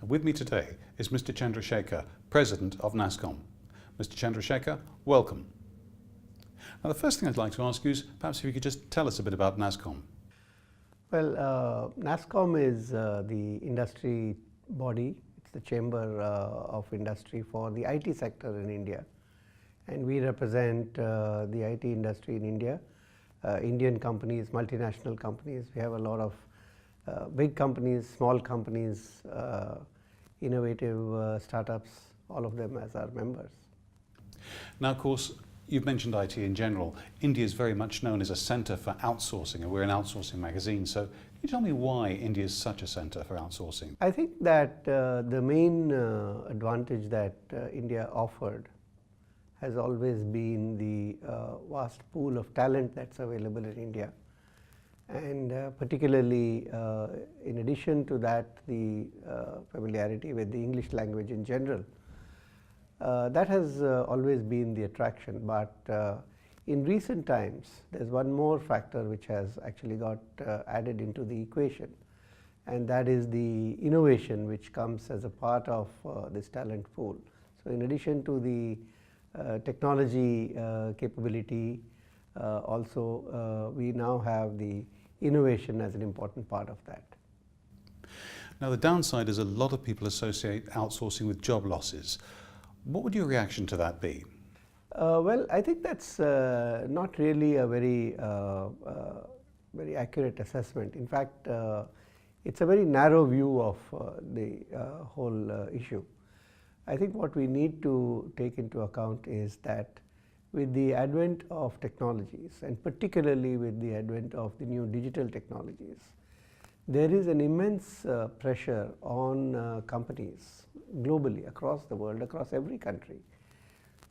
With me today is Mr. Chandrashekhar, President of Nasscom. Mr. Chandrashekhar, welcome. Now, the first thing I'd like to ask you is perhaps if you could just tell us a bit about Nasscom. Well, Nasscom is the industry body. It's the chamber of industry for the IT sector in India, and we represent the IT industry in India, Indian companies, multinational companies. We have a lot of big companies, small companies, innovative startups, all of them as our members. Now, of course, you've mentioned IT in general. India is very much known as a centre for outsourcing, and we're an outsourcing magazine. So can you tell me why India is such a centre for outsourcing? I think that the main advantage that India offered has always been the vast pool of talent that's available in India. And particularly, in addition to that, the familiarity with the English language in general. That has always been the attraction, but in recent times there's one more factor which has actually got added into the equation, and that is the innovation which comes as a part of this talent pool. So in addition to the technology capability, also we now have the innovation as an important part of that. Now, the downside is a lot of people associate outsourcing with job losses. What would your reaction to that be? Well, I think that's not really a very accurate assessment. In fact, it's a very narrow view of the whole issue. I think what we need to take into account is that with the advent of technologies, and particularly with the advent of the new digital technologies, there is an immense pressure on companies globally, across the world, across every country,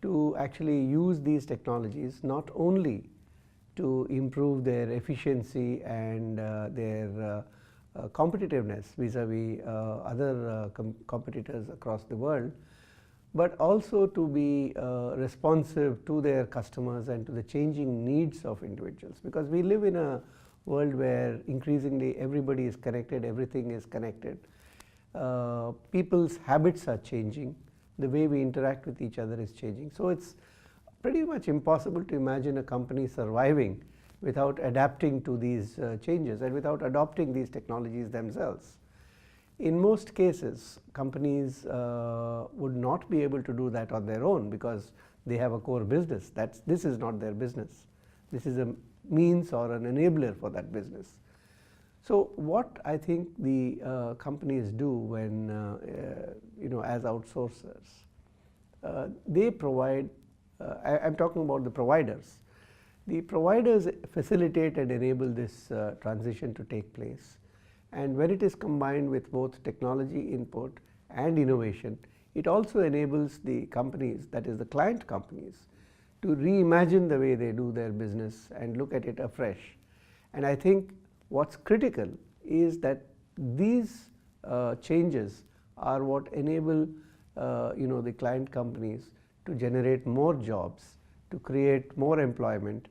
to actually use these technologies not only to improve their efficiency and their competitiveness vis-a-vis other competitors across the world, but also to be responsive to their customers and to the changing needs of individuals. Because we live in a world where increasingly everybody is connected, everything is connected. People's habits are changing, the way we interact with each other is changing. So it's pretty much impossible to imagine a company surviving without adapting to these changes and without adopting these technologies themselves. In most cases, companies would not be able to do that on their own because they have a core business. This is not their business. This is a means or an enabler for that business. So what I think the companies do when, as outsourcers, they provide, I'm talking about the providers. The providers facilitate and enable this transition to take place. And when it is combined with both technology input and innovation, it also enables the companies, that is the client companies, to reimagine the way they do their business and look at it afresh. And I think what's critical is that these changes are what enable the client companies to generate more jobs, to create more employment,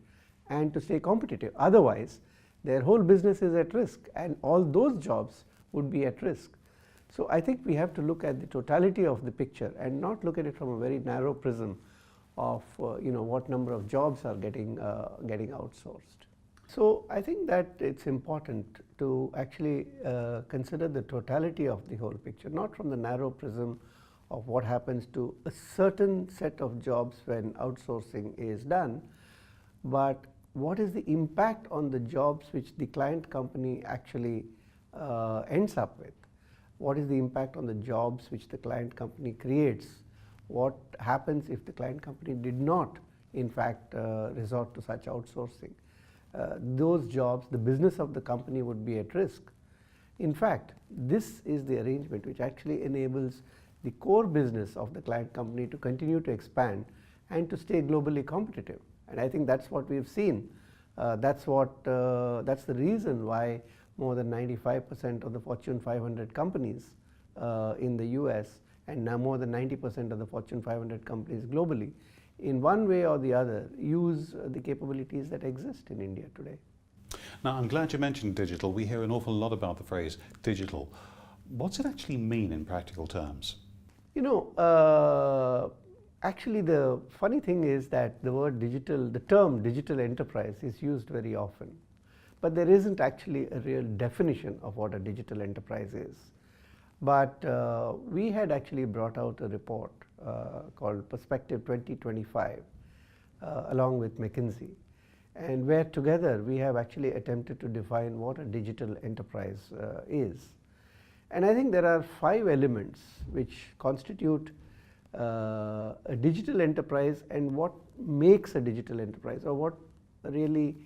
and to stay competitive. Otherwise, their whole business is at risk, and all those jobs would be at risk. So I think we have to look at the totality of the picture and not look at it from a very narrow prism of what number of jobs are getting outsourced. So I think that it's important to actually consider the totality of the whole picture, not from the narrow prism of what happens to a certain set of jobs when outsourcing is done, but what is the impact on the jobs which the client company actually ends up with? What is the impact on the jobs which the client company creates? What happens if the client company did not, in fact, resort to such outsourcing? Those jobs, the business of the company would be at risk. In fact, this is the arrangement which actually enables the core business of the client company to continue to expand and to stay globally competitive. And I think that's what we've seen. That's the reason why more than 95% of the Fortune 500 companies in the US and now more than 90% of the Fortune 500 companies globally, in one way or the other, use the capabilities that exist in India today. Now, I'm glad you mentioned digital. We hear an awful lot about the phrase digital. What's it actually mean in practical terms? You know, actually the funny thing is that the term digital enterprise is used very often, but there isn't actually a real definition of what a digital enterprise is. But we had actually brought out a report called Perspective 2025 along with McKinsey, and where together we have actually attempted to define what a digital enterprise is. And I think there are 5 elements which constitute a digital enterprise and what makes a digital enterprise, or what really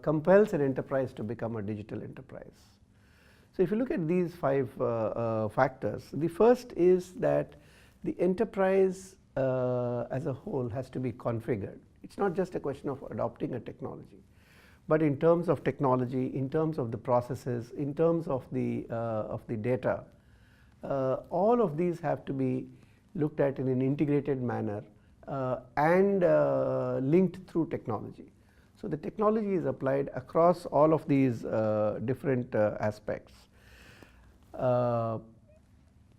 compels an enterprise to become a digital enterprise. So if you look at these 5 factors, the first is that the enterprise as a whole has to be configured. It's not just a question of adopting a technology, but in terms of technology, in terms of the processes, in terms of the data, all of these have to be looked at in an integrated manner and linked through technology. So the technology is applied across all of these different aspects.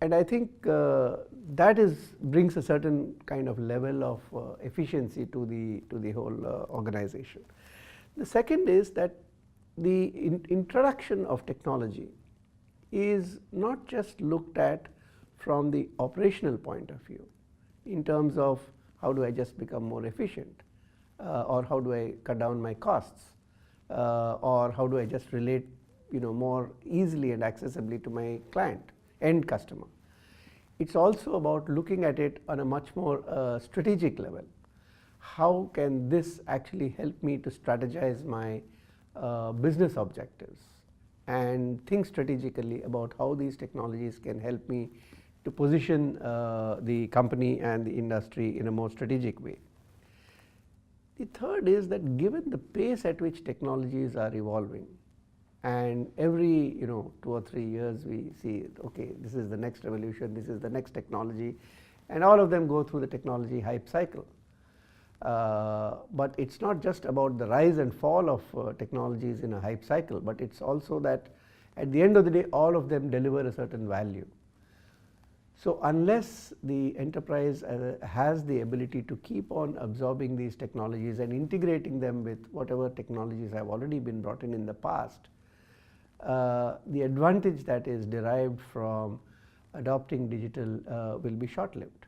And I think that brings a certain kind of level of efficiency to the whole organization. The second is that the introduction of technology is not just looked at from the operational point of view, in terms of how do I just become more efficient, or how do I cut down my costs, or how do I just relate more easily and accessibly to my client, end customer. It's also about looking at it on a much more strategic level. How can this actually help me to strategize my business objectives and think strategically about how these technologies can help me to position the company and the industry in a more strategic way. The third is that given the pace at which technologies are evolving, and every 2 or 3 years we see, okay, this is the next revolution, this is the next technology, and all of them go through the technology hype cycle. But it's not just about the rise and fall of technologies in a hype cycle, but it's also that at the end of the day all of them deliver a certain value. So unless the enterprise has the ability to keep on absorbing these technologies and integrating them with whatever technologies have already been brought in the past, the advantage that is derived from adopting digital will be short-lived.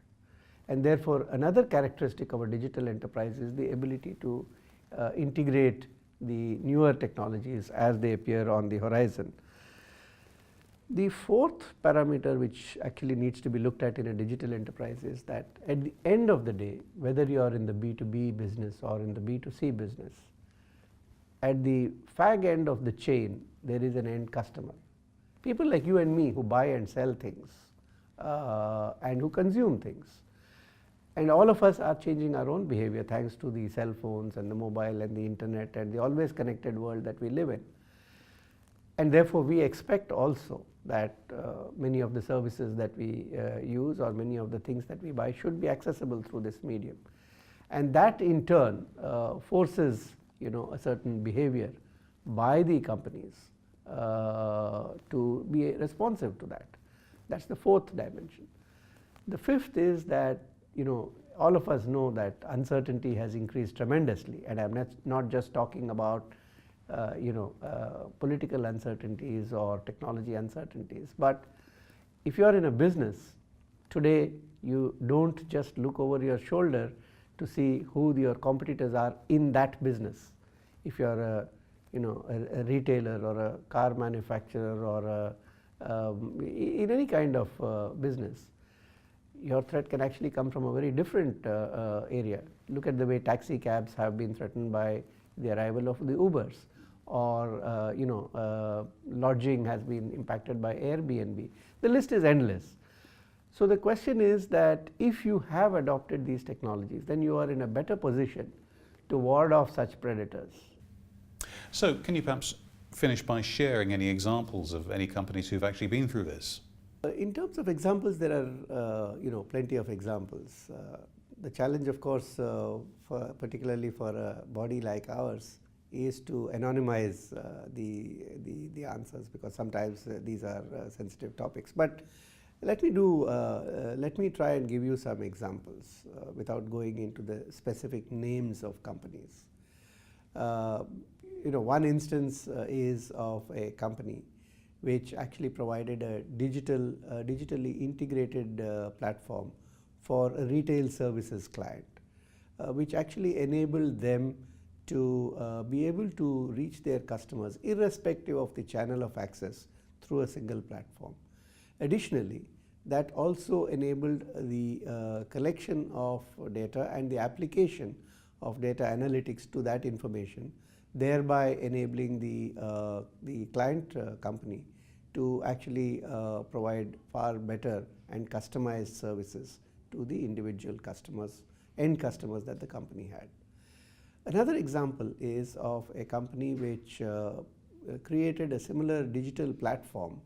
And therefore, another characteristic of a digital enterprise is the ability to integrate the newer technologies as they appear on the horizon. The fourth parameter which actually needs to be looked at in a digital enterprise is that at the end of the day, whether you are in the B2B business or in the B2C business, at the fag end of the chain there is an end customer. People like you and me who buy and sell things and who consume things. And all of us are changing our own behavior thanks to the cell phones and the mobile and the internet and the always connected world that we live in. And therefore, we expect also that many of the services that we use or many of the things that we buy should be accessible through this medium. And that in turn forces a certain behavior by the companies to be responsive to that. That's the fourth dimension. The fifth is that all of us know that uncertainty has increased tremendously, and I'm not just talking about political uncertainties or technology uncertainties, but if you are in a business today, you don't just look over your shoulder to see who your competitors are in that business. If you are a retailer or a car manufacturer or in any kind of business, your threat can actually come from a very different area. Look at the way taxi cabs have been threatened by the arrival of the Ubers, or lodging has been impacted by Airbnb. The list is endless. So the question is that if you have adopted these technologies, then you are in a better position to ward off such predators. So can you perhaps finish by sharing any examples of any companies who've actually been through this? In terms of examples, there are plenty of examples. The challenge, of course, particularly for a body like ours, is to anonymize the answers, because sometimes these are sensitive topics. But let me try and give you some examples without going into the specific names of companies. One instance is of a company which actually provided a digitally integrated platform for a retail services client, which actually enabled them to be able to reach their customers irrespective of the channel of access through a single platform. Additionally, that also enabled the collection of data and the application of data analytics to that information, thereby enabling the client company to actually provide far better and customized services to the individual customers, end customers that the company had. Another example is of a company which created a similar digital platform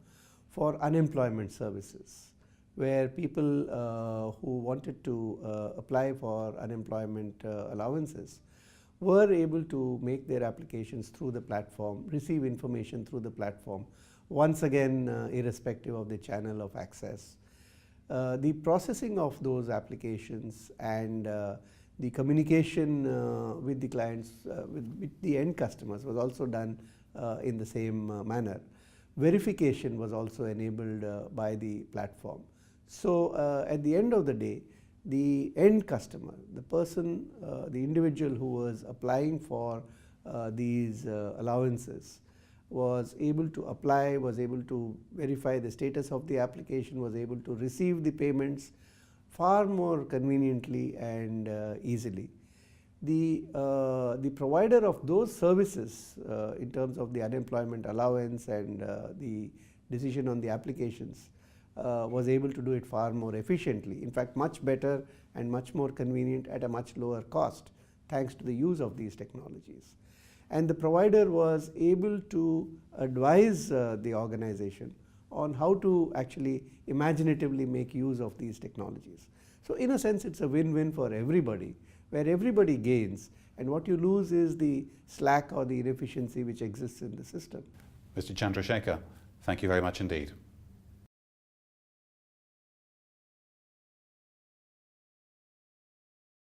for unemployment services, where people who wanted to apply for unemployment allowances were able to make their applications through the platform, receive information through the platform, once again irrespective of the channel of access. The processing of those applications and the communication with the clients, with the end customers, was also done in the same manner. Verification was also enabled by the platform. So at the end of the day, the end customer, the person, the individual who was applying for these allowances, was able to apply, was able to verify the status of the application, was able to receive the payments far more conveniently and easily. The provider of those services in terms of the unemployment allowance and the decision on the applications was able to do it far more efficiently, in fact much better and much more convenient at a much lower cost, thanks to the use of these technologies. And the provider was able to advise the organization on how to actually imaginatively make use of these technologies. So in a sense, it's a win-win for everybody, where everybody gains, and what you lose is the slack or the inefficiency which exists in the system. Mr. Chandrashekhar, thank you very much indeed.